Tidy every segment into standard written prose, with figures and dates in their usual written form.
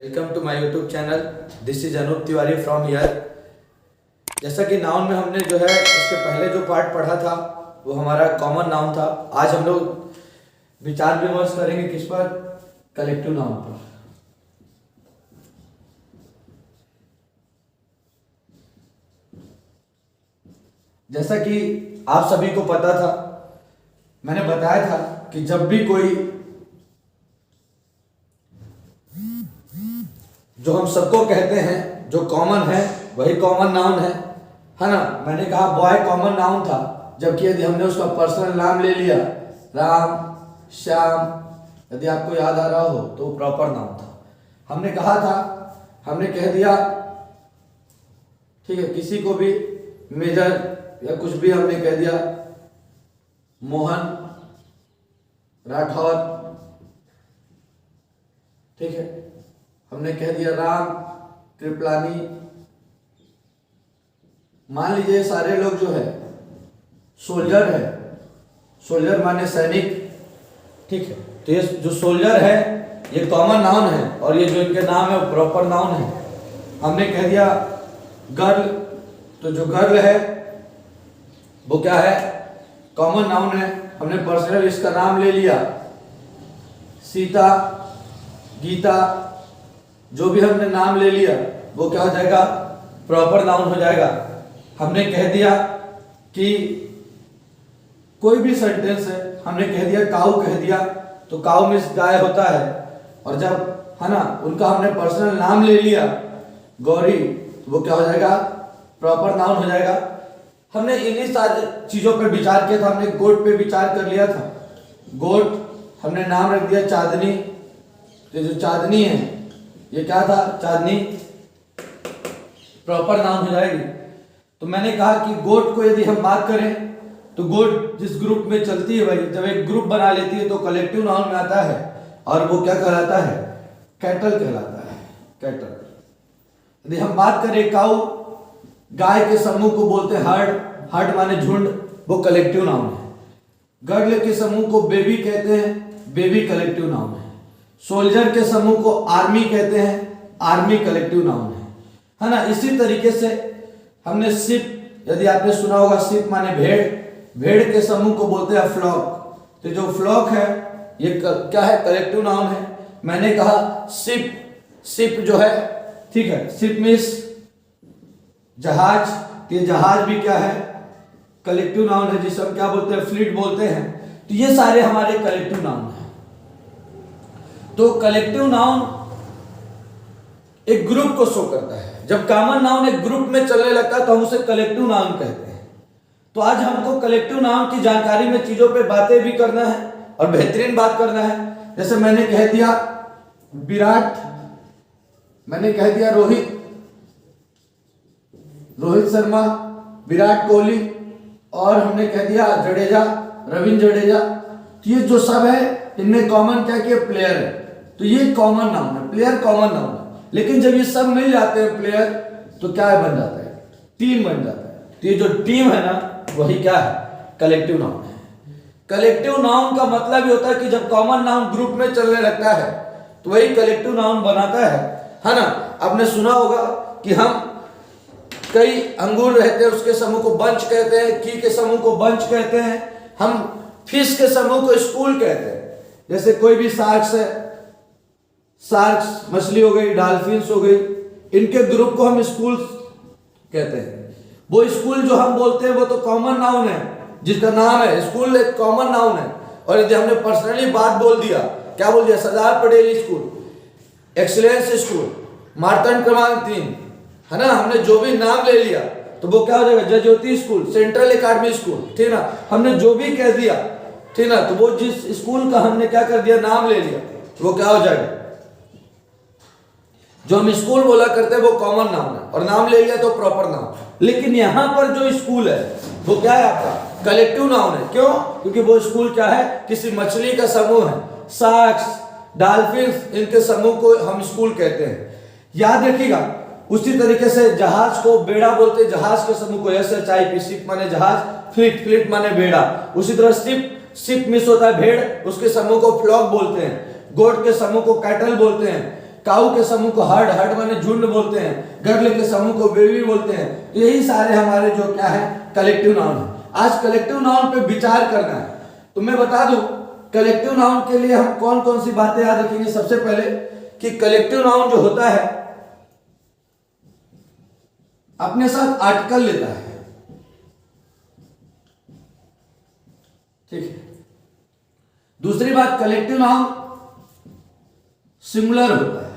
Welcome to my YouTube channel. This is Anoop Tiwari from here. जैसा कि noun में हमने जो है इसके पहले जो पार्ट पढ़ा था वो हमारा कॉमन नाउन था। आज हम लोग विचार विमर्श करेंगे किस पर? कलेक्टिव नाउन पर। जैसा कि आप सभी को पता था, मैंने बताया था कि जब भी कोई जो हम सबको कहते हैं जो कॉमन है वही कॉमन नाउन है ना। मैंने कहा बॉय कॉमन नाउन था, जबकि यदि हमने उसका पर्सनल नाम ले लिया राम, श्याम, यदि आपको याद आ रहा हो तो प्रॉपर नाउन था। हमने कहा था, हमने कह दिया, ठीक है, किसी को भी मेजर या कुछ भी हमने कह दिया, मोहन, राठौर, ठीक है, हमने कह दिया राम, कृपलानी। मान लीजिए सारे लोग जो है सोल्जर है, सोल्जर माने सैनिक, ठीक है। तो ये जो सोल्जर है ये कॉमन नाउन है और ये जो इनके नाम है वो प्रॉपर नाउन है। हमने कह दिया गर्ल, तो जो गर्ल है वो क्या है? कॉमन नाउन है। हमने पर्सनल इसका नाम ले लिया, सीता, गीता, जो भी हमने नाम ले लिया वो क्या हो जाएगा? प्रॉपर नाउन हो जाएगा। हमने कह दिया कि कोई भी सेंटेंस है, हमने कह दिया काऊ, कह दिया तो काऊ मीन्स गाय होता है, और जब है ना उनका हमने पर्सनल नाम ले लिया गौरी, तो वो क्या हो जाएगा? प्रॉपर नाउन हो जाएगा। हमने इन्हीं सारी चीजों पर विचार किया था। हमने गोट पे विचार कर लिया था। गोट हमने नाम रख दिया चांदनी, तो जो चांदनी है ये क्या था? चांदनी प्रॉपर नाउन हो जाएगी। तो मैंने कहा कि गोट को यदि हम बात करें तो गोट जिस ग्रुप में चलती है भाई, जब एक ग्रुप बना लेती है तो कलेक्टिव नाउन में आता है और वो क्या कहलाता है? कैटल कहलाता है, कैटल। यदि हम बात करें काऊ, गाय के समूह को बोलते हैं हर्ड, हर्ड माने झुंड, वो कलेक्टिव नाउन है। गर्ल के समूह को बेबी कहते हैं, बेबी कलेक्टिव नाउन है। सोल्जर के समूह को आर्मी कहते हैं, आर्मी कलेक्टिव नाउन है ना। इसी तरीके से हमने शिप, यदि आपने सुना होगा शिप माने भेड़, भेड़ के समूह को बोलते हैं फ्लॉक, तो जो फ्लॉक है ये क्या है? कलेक्टिव नाउन है। मैंने कहा शिप, शिप जो है, ठीक है, शिप मीन्स जहाज, ये जहाज भी क्या है? कलेक्टिव नाउन है, जिसे हम क्या बोलते हैं? फ्लीट बोलते हैं। तो ये सारे हमारे कलेक्टिव नाउन है। तो कलेक्टिव नाउन एक ग्रुप को शो करता है। जब कॉमन नाउन एक ग्रुप में चलने लगता है तो हम उसे कलेक्टिव नाउन कहते हैं। तो आज हमको कलेक्टिव नाउन की जानकारी में चीजों पे बातें भी करना है और बेहतरीन बात करना है। जैसे मैंने कह दिया विराट, मैंने कह दिया रोहित, रोहित शर्मा, विराट कोहली, और हमने कह दिया जडेजा, रविंद्र जडेजा। तो ये जो सब है इनमें कॉमन क्या किया? प्लेयर है। तो ये कॉमन नाउन है, प्लेयर कॉमन नाउन है। लेकिन जब ये सब मिल जाते हैं प्लेयर, तो क्या बन जाता है? टीम बन जाता है। तो ये जो टीम है ना वही क्या है? कलेक्टिव नाउन है। कलेक्टिव नाउन का मतलब ये होता है कि जब कॉमन नाउन ग्रुप में चलने लगता है तो वही कलेक्टिव नाउन बनाता है ना। आपने सुना होगा कि हम कई अंगूर रहते हैं उसके समूह को बंच कहते हैं, की के समूह को बंच कहते हैं, हम फिश के समूह को स्कूल कहते हैं। जैसे कोई भी शार्क्स है, शार्क्स मछली हो गई, डॉल्फिन्स हो गई, इनके ग्रुप को हम स्कूल कहते हैं। वो स्कूल जो हम बोलते हैं वो तो कॉमन नाउन है, जिसका नाम है स्कूल, एक कॉमन नाउन है। और यदि हमने पर्सनली बात बोल दिया, क्या बोल दिया? Sardar Patel school, excellence school, Martand क्रमांक 3, है ना। हमने जो भी नाम ले लिया तो वो क्या हो जाएगा? जयज्योति स्कूल, सेंट्रल एकेडमी स्कूल, ठीक ना। हमने जो भी कह दिया, ठीक ना, तो वो जिस स्कूल का हमने क्या कर दिया? नाम ले लिया, वो क्या हो जाएगा? जो हम स्कूल बोला करते हैं वो कॉमन नाउन है, और नाम ले लिया तो प्रॉपर नाउन। लेकिन यहां पर जो स्कूल है वो क्या है? आपका कलेक्टिव नाउन है। क्यों? क्योंकि वो स्कूल क्या है? किसी मछली का समूह है, शार्क्स, डॉल्फिन्स, इनके समूह को हम स्कूल कहते हैं। याद रखिएगा। उसी तरीके से जहाज को बेड़ा बोलते हैं, जहाज के समूह को SHIP, शिप माने जहाज, फ्लीट, फ्लीट माने बेड़ा। उसी तरह शिप, शिप मिस होता है भेड़, उसके समूह को फ्लॉक बोलते हैं। गोट के समूह को कैटल बोलते हैं। काऊ के समूह को हर्ड, हर्ड माने झुंड बोलते हैं, गर्ल के समूह को बेबी बोलते हैं। तो यही सारे हमारे जो क्या है कलेक्टिव नाउन है। आज कलेक्टिव नाउन पे विचार करना है। तो मैं बता दूं कलेक्टिव नाउन के लिए हम कौन कौन सी बातें याद रखेंगे। सबसे पहले कि कलेक्टिव नाउन जो होता है अपने साथ आर्टिकल लेता है, ठीक है। दूसरी बात कलेक्टिव नाउन सिंगुलर होता है,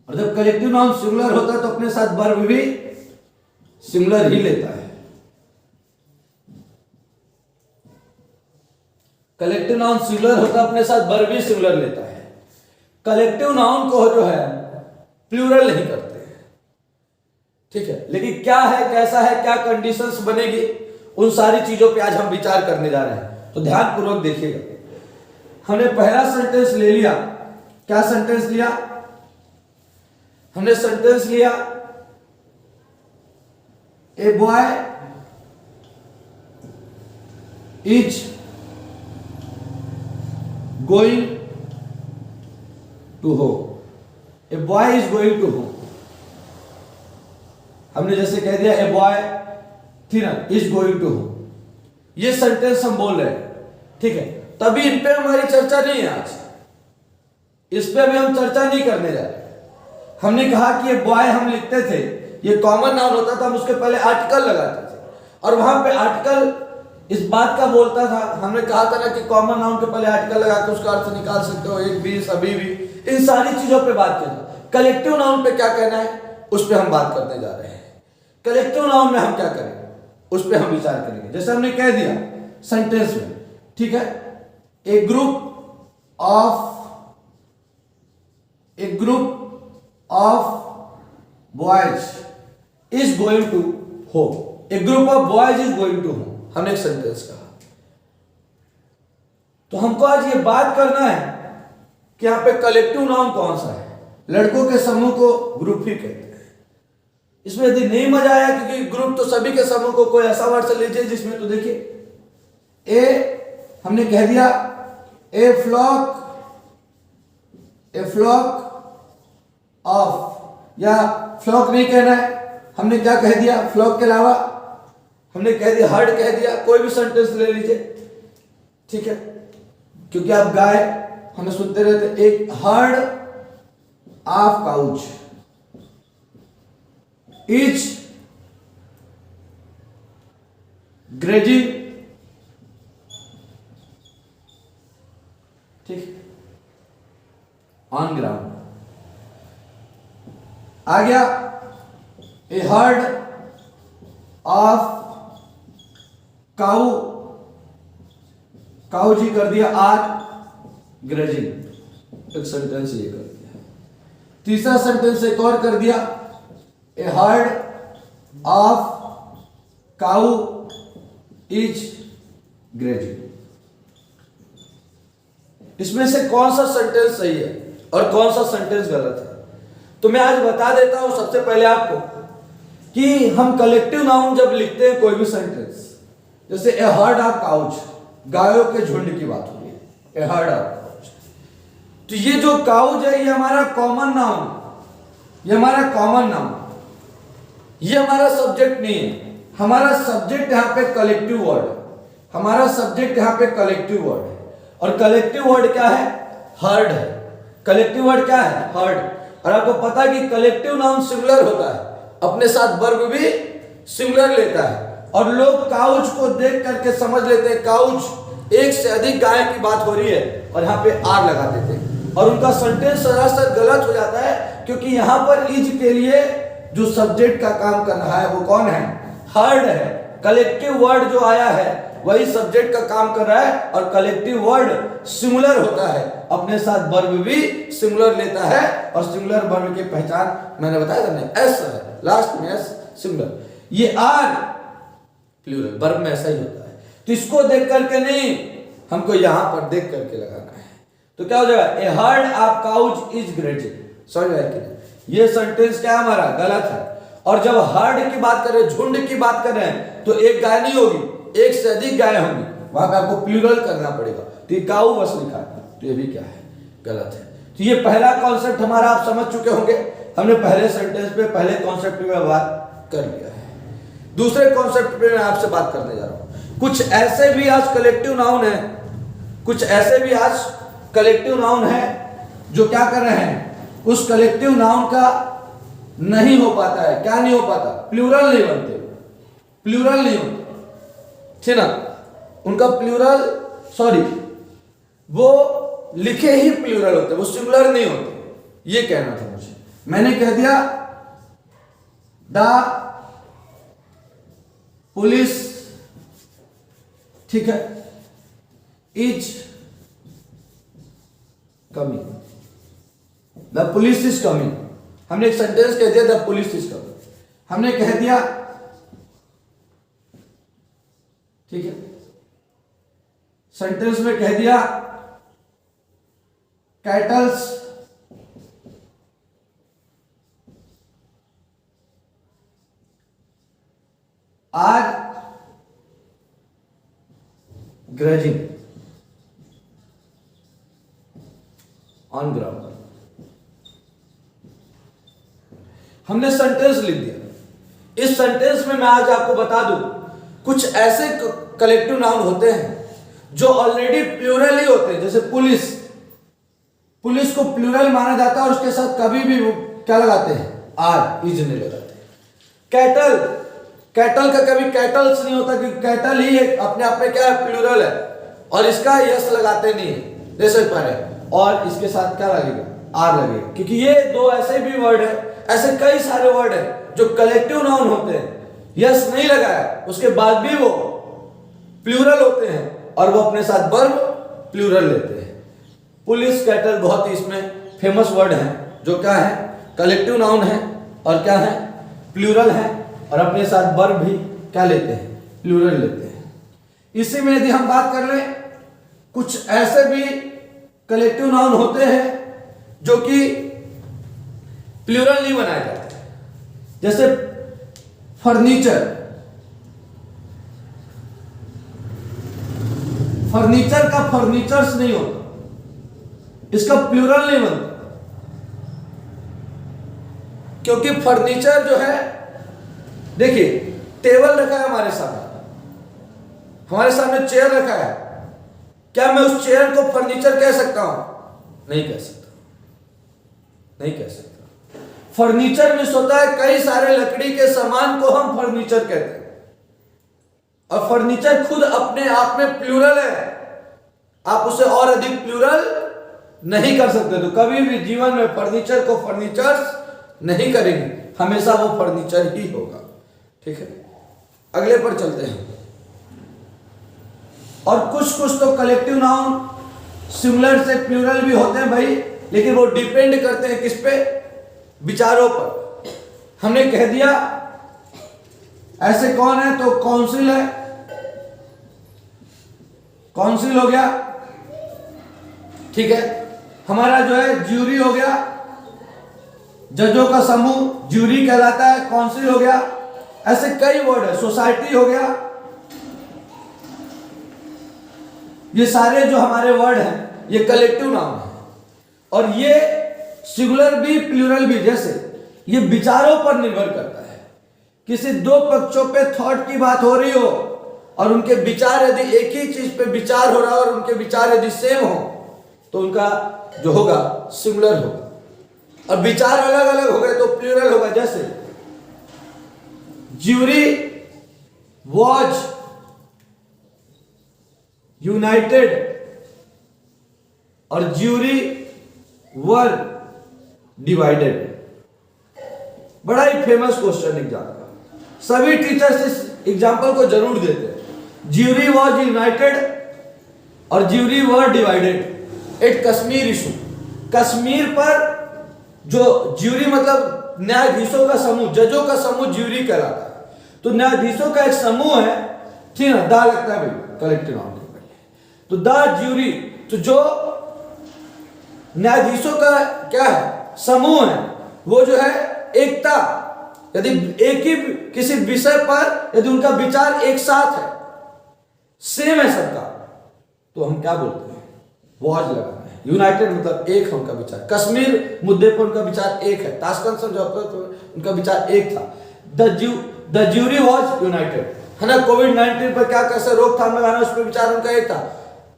और जब कलेक्टिव नाउन सिंगुलर होता है तो अपने साथ वर्ब भी सिंगुलर ही लेता है। कलेक्टिव नाउन सिंगुलर होता है, अपने साथ वर्ब भी सिंगुलर लेता है। कलेक्टिव नाउन को जो है प्लूरल नहीं करते हैं, ठीक है। लेकिन क्या है, कैसा है, क्या कंडीशंस बनेगी, उन सारी चीजों पे आज हम विचार करने जा रहे हैं। तो ध्यान पूर्वक देखिएगा। हमने पहला सेंटेंस ले लिया। क्या सेंटेंस लिया हमने? सेंटेंस लिया a boy is going to home. A boy is going to home. हमने जैसे कह दिया ए बॉय थी ना, इज गोइंग टू होम। ये सेंटेंस हम बोल रहे हैं, ठीक है। तभी इन पे हमारी चर्चा नहीं है आज, इस पे भी हम चर्चा नहीं करने जा रहे। हमने कहा कि ये बॉय हम लिखते थे, ये कॉमन नाउन होता था, हम उसके पहले आर्टिकल लगाते थे, और वहां पे आर्टिकल इस बात का बोलता था। हमने कहा था ना कि कॉमन नाउन के पहले आर्टिकल लगा के उसका अर्थ निकाल सकते हो, एक भी, सभी भी, इन सारी चीजों पे बात करना। कलेक्टिव नाउन पे क्या कहना है उस पे हम बात करने जा रहे हैं। कलेक्टिव नाउन में हम क्या करेंगे उस पे हम विचार करेंगे। जैसे हमने कह दिया सेंटेंस में, ठीक है, a group of boys is going to home. A group of boys is going to home, हमने एक सेंटेंस कहा। तो हमको आज ये बात करना है कि यहां पे कलेक्टिव नाउन कौन सा है। लड़कों के समूह को ग्रुप ही कहते हैं। इसमें यदि नहीं मजा आया, क्योंकि ग्रुप तो सभी के समूह को, कोई ऐसा वर्ड से लीजिए जिसमें, तो देखिए ए हमने कह दिया ए फ्लॉक ऑफ, या फ्लॉक नहीं कहना है, हमने क्या कह दिया फ्लॉक के अलावा हमने कह दिया हर्ड कह दिया। कोई भी सेंटेंस ले लीजिए, ठीक है, क्योंकि आप गाय हमें सुनते रहते। एक heard of couch is grazing, ठीक, ऑन ग्राउंड। आ गया ए हर्ड ऑफ काऊ, काऊ जी कर दिया आर ग्रेजिंग, एक सेंटेंस ये कर दिया। तीसरा सेंटेंस एक और कर दिया a herd of cow is grazing. इसमें से कौन सा सेंटेंस सही है और कौन सा सेंटेंस गलत है, तो मैं आज बता देता हूं सबसे पहले आपको कि हम कलेक्टिव नाउन जब लिखते हैं कोई भी सेंटेंस, जैसे ए हर्ड ऑफ काउच, गायों के झुंड की बात हो रही है, ए हर्ड ऑफ काउच, तो ये जो काउच है ये हमारा कॉमन नाउन, ये हमारा कॉमन नाउन, ये हमारा सब्जेक्ट नहीं है। हमारा सब्जेक्ट यहां पे कलेक्टिव वर्ड है, हमारा सब्जेक्ट यहां पे कलेक्टिव वर्ड है। और कलेक्टिव वर्ड क्या है? हर्ड है। कलेक्टिव वर्ड क्या है? हर्ड। और आपको पता है कि कलेक्टिव नाउन सिंगुलर होता है, अपने साथ वर्ब भी सिंगुलर लेता है। और लोग काउच को देख करके समझ लेते हैं काउच एक से अधिक गाय की बात हो रही है, और यहाँ पे आर लगा देते हैं, और उनका सेंटेंस सरासर गलत हो जाता है, क्योंकि यहाँ पर इज के लिए जो सब्जेक्ट का काम कर रहा है वो कौन है? हर्ड है। कलेक्टिव वर्ड जो आया है वही सब्जेक्ट का काम कर रहा है, और कलेक्टिव वर्ड सिंगुलर होता है, अपने साथ वर्ब भी सिंगुलर लेता है। और सिंगुलर वर्ब की पहचान मैंने बताया था ना, एस है, लास्ट में एस सिंगुलर। ये आर प्लूरल, वर्ब में ऐसा ही होता है। तो इसको देख करके नहीं, हमको यहां पर देख करके लगाना है। तो क्या हो जाएगा? A herd of cows is grazing. समझ में आया कि नहीं? ये सेंटेंस क्या हमारा गलत है। और जब हर्ड की बात कर रहे हैं, झुंड की बात कर रहे हैं, तो एक गाय नहीं होगी, एक से अधिक गाय होंगी, वहां पे आपको प्लूरल करना पड़ेगा। तो ये काऊ बस लिखा है, तो ये भी क्या है? गलत है। तो ये पहला कॉन्सेप्ट हमारा आप समझ चुके होंगे, हमने पहले सेंटेंस पे पहले कॉन्सेप्ट पे बात कर लिया है। दूसरे कॉन्सेप्ट पे मैं आपसे बात करने जा रहा हूं। कुछ ऐसे भी आज कलेक्टिव नाउन है, कुछ ऐसे भी आज कलेक्टिव नाउन है जो क्या कर रहे हैं, उस कलेक्टिव नाउन का नहीं हो पाता है। क्या नहीं हो पाता? प्लूरल नहीं बनते, प्लूरल नहीं होते, ठीक ना, उनका प्लूरल, सॉरी, वो लिखे ही प्लूरल होते, वो सिंगुलर नहीं होते, ये कहना था मुझे। मैंने कह दिया द पुलिस, ठीक है, is coming, the police is coming. हमने एक सेंटेंस कह दिया द पुलिस इज कमिंग, हमने कह दिया, ठीक है, सेंटेंस में कह दिया cattles are grazing on ground. हमने सेंटेंस लिख दिया। इस सेंटेंस में मैं आज आपको बता दूं, कुछ ऐसे कलेक्टिव नाउन होते हैं जो ऑलरेडी प्लूरल ही होते हैं। जैसे पुलिस, पुलिस को प्लूरल माना जाता है और उसके साथ कभी भी वो क्या लगाते हैं, आर, इज नहीं लगाते। कैटल, कैटल का कभी कैटल्स नहीं होता क्योंकि कैटल ही एक अपने आप में क्या है, प्लूरल है, और इसका यस लगाते नहीं है, जैसे पहले, और इसके साथ क्या लगेगा, आर लगेगा, क्योंकि ये दो ऐसे भी वर्ड है, ऐसे कई सारे वर्ड है जो कलेक्टिव नाउन होते हैं, यस नहीं लगाया उसके बाद भी वो प्लूरल होते हैं और वो अपने साथ वर्ब प्लूरल लेते हैं। पुलिस, कैटल बहुत ही इसमें फेमस वर्ड है जो क्या है, कलेक्टिव नाउन है और क्या है, प्लूरल है, और अपने साथ वर्ब भी क्या लेते हैं, प्लूरल लेते हैं। इसी में यदि हम बात कर लें, कुछ ऐसे भी कलेक्टिव नाउन होते हैं जो कि प्लूरल नहीं बनाए जाते, जैसे फर्नीचर, फर्नीचर का फर्नीचर्स नहीं होता, इसका प्लूरल नहीं बनता, क्योंकि फर्नीचर जो है, देखिए टेबल रखा है हमारे सामने चेयर रखा है, क्या मैं उस चेयर को फर्नीचर कह सकता हूं? नहीं कह सकता, नहीं कह सकता। फर्नीचर में होता है कई सारे लकड़ी के सामान को हम फर्नीचर कहते हैं, और फर्नीचर खुद अपने आप में प्लूरल है, आप उसे और अधिक प्लूरल नहीं कर सकते। तो कभी भी जीवन में फर्नीचर को फर्नीचर्स नहीं करेंगे, हमेशा वो फर्नीचर ही होगा, ठीक है। अगले पर चलते हैं। और कुछ कुछ तो कलेक्टिव नाउन सिमिलर से प्लूरल भी होते हैं भाई, लेकिन वो डिपेंड करते हैं किस पे, विचारों पर। हमने कह दिया ऐसे कौन है, तो काउंसिल है, काउंसिल हो गया, ठीक है। हमारा जो है ज्यूरी हो गया, जजों का समूह ज्यूरी कहलाता है, काउंसिल हो गया। ऐसे कई वर्ड है, सोसाइटी हो गया, ये सारे जो हमारे वर्ड हैं ये कलेक्टिव नाउन है, और ये सिंगुलर भी प्लूरल भी, जैसे ये विचारों पर निर्भर करता है। किसी दो पक्षों पे थॉट की बात हो रही हो और उनके विचार यदि एक ही चीज पे विचार हो रहा है और उनके विचार यदि सेम हो तो उनका जो होगा सिंगुलर होगा, और विचार अलग अलग हो गए तो प्लूरल होगा। जैसे ज्यूरी वॉज यूनाइटेड और ज्यूरी वर डिवाइडेड। बड़ा ही फेमस क्वेश्चन एग्जाम का, सभी टीचर्स इस एग्जाम्पल को जरूर देते हैं। ज्यूरी वॉज यूनाइटेड और jury were divided at Kashmir issue. Kashmir पर जो ज्यूरी मतलब न्यायाधीशों का समूह, जजों का समूह ज्यूरी कहलाता है। तो न्यायाधीशों का एक समूह है, ठीक है, दा लगता है भाई कलेक्टिव नाउन के पहले, तो द ज्यूरी, तो जो न्यायाधीशों का क्या है, समूह है, वो जो है एकता, यदि एक ही किसी विषय पर यदि उनका विचार एक साथ है, सेम है सबका, तो हम क्या बोलते हैं, वॉज लगाना है। यूनाइटेड मतलब एक है उनका विचार, कश्मीर मुद्दे पर उनका विचार एक है, ताशकंद समझौते पर उनका विचार एक था, द ज्यूरी वॉज यूनाइटेड, है ना। कोविड-19 पर क्या कैसे रोकथाम लगाना उस पर विचार उनका एक था,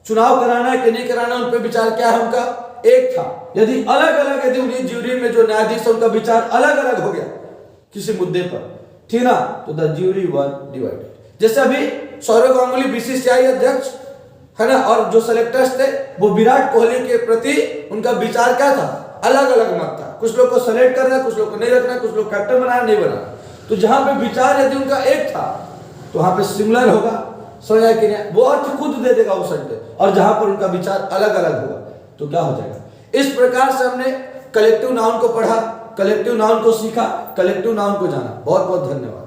चुनाव कराना है कि नहीं कराना उन पर विचार क्या है उनका एक था। यदि अलग अलग यदि उन्हीं ज्यूरी में जो न्यायाधीश है उनका विचार अलग अलग हो गया किसी मुद्दे पर, ठीक ना, तो द ज्यूरी वर डिवाइडेड। जैसे अभी सौरव गांगुली बीसीसीआई अध्यक्ष, है ना, और जो सेलेक्टर्स थे वो विराट कोहली के प्रति उनका विचार क्या था, अलग अलग मत था। कुछ लोग को सेलेक्ट करना, कुछ लोग को नहीं रखना, कुछ लोग कैप्टन बनाना नहीं बनाना। तो जहां पे विचार यदि उनका एक था तो वहां पे सिमिलर होगा, समझा कि नहीं, वो अर्थ खुद दे देगा उस शब्द। और जहां पर उनका विचार अलग अलग होगा तो क्या हो जाएगा। इस प्रकार से हमने कलेक्टिव नाउन को पढ़ा, कलेक्टिव नाउन को सीखा, कलेक्टिव नाउन को जाना। बहुत बहुत धन्यवाद।